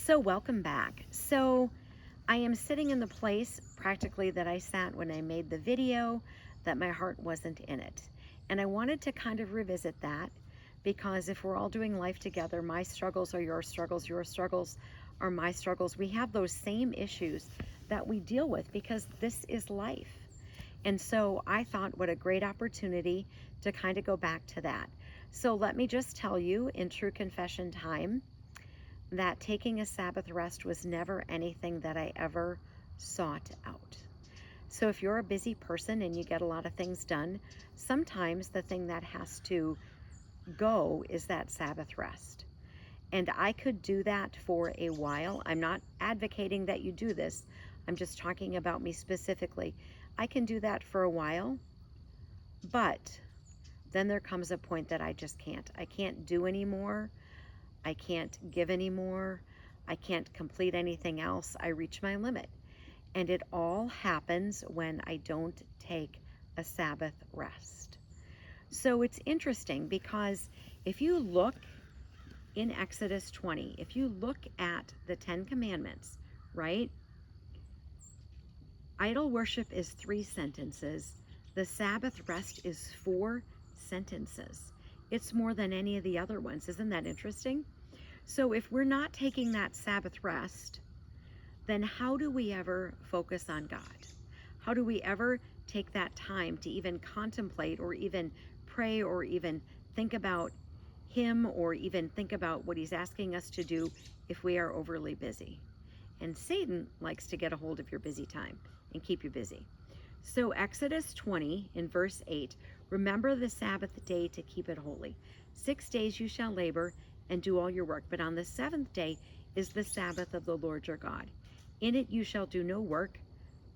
So welcome back. So I am sitting in the place practically that I sat when I made the video, that my heart wasn't in it. And I wanted to kind of revisit that because if we're all doing life together, my struggles are your struggles are my struggles. We have those same issues that we deal with because this is life. And so I thought what a great opportunity to kind of go back to that. So let me just tell you in true confession time, that taking a Sabbath rest was never anything that I ever sought out. So if you're a busy person and you get a lot of things done, sometimes the thing that has to go is that Sabbath rest. And I could do that for a while. I'm not advocating that you do this. I'm just talking about me specifically. I can do that for a while, but then there comes a point that I just can't. I can't do anymore. I can't give anymore. I can't complete anything else. I reach my limit. And it all happens when I don't take a Sabbath rest. So it's interesting because if you look in Exodus 20, if you look at the 10 Commandments, right? Idol worship is 3 sentences. The Sabbath rest is 4 sentences. It's more than any of the other ones. Isn't that interesting? So if we're not taking that Sabbath rest, then how do we ever focus on God? How do we ever take that time to even contemplate or even pray or even think about Him or even think about what He's asking us to do if we are overly busy? And Satan likes to get a hold of your busy time and keep you busy. So Exodus 20 in verse 8, remember the Sabbath day to keep it holy. 6 days you shall labor and do all your work, but on the 7th day is the Sabbath of the Lord your God. In it you shall do no work,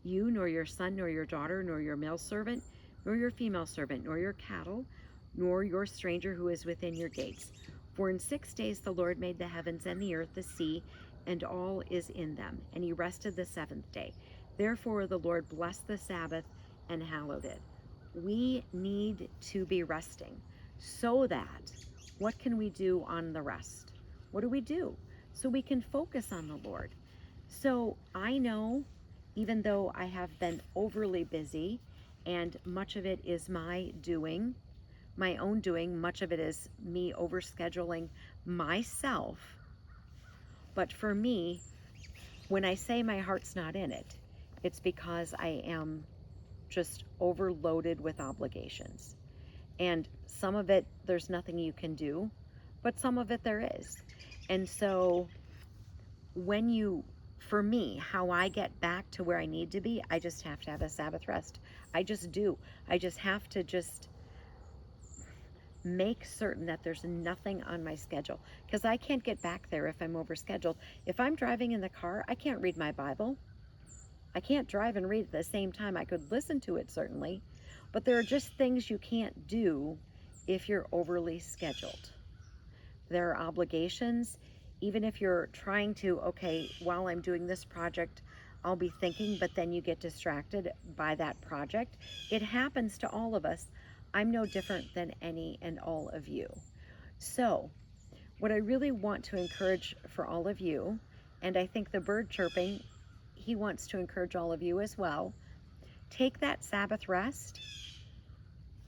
you nor your son nor your daughter nor your male servant nor your female servant nor your cattle nor your stranger who is within your gates. For in 6 days the Lord made the heavens and the earth, the sea, and all is in them, and He rested the 7th day. Therefore the Lord blessed the Sabbath and hallowed it. We need to be resting so that what can we do on the rest? What do we do? So we can focus on the Lord. So I know, even though I have been overly busy and much of it is my doing, my own doing, much of it is me overscheduling myself. But for me, when I say my heart's not in it, it's because I am just overloaded with obligations. And some of it, there's nothing you can do, but some of it there is. And so for me, how I get back to where I need to be, I just have to have a Sabbath rest. I just do. I just have to just make certain that there's nothing on my schedule because I can't get back there if I'm overscheduled. If I'm driving in the car, I can't read my Bible. I can't drive and read at the same time. I could listen to it certainly, but there are just things you can't do if you're overly scheduled. There are obligations, even if you're trying to, okay, while I'm doing this project, I'll be thinking, but then you get distracted by that project. It happens to all of us. I'm no different than any and all of you. So what I really want to encourage for all of you, and I think the bird chirping, he wants to encourage all of you as well, take that Sabbath rest.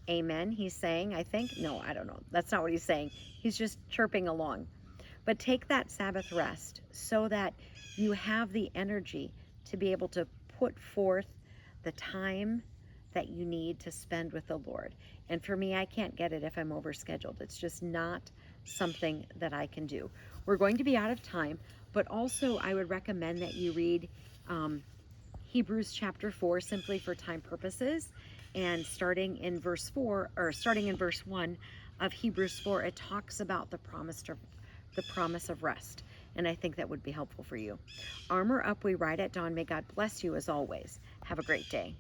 Amen, he's saying, I think. No, I don't know. That's not what he's saying. He's just chirping along. But take that Sabbath rest so that you have the energy to be able to put forth the time that you need to spend with the Lord. And for me, I can't get it if I'm overscheduled. It's just not something that I can do. We're going to be out of time, but also I would recommend that you read Hebrews chapter 4 simply for time purposes, and starting in verse 1 of Hebrews 4, it talks about the promise of rest, and I think that would be helpful for you. Armor up, we ride at dawn. May God bless you as always. Have a great day.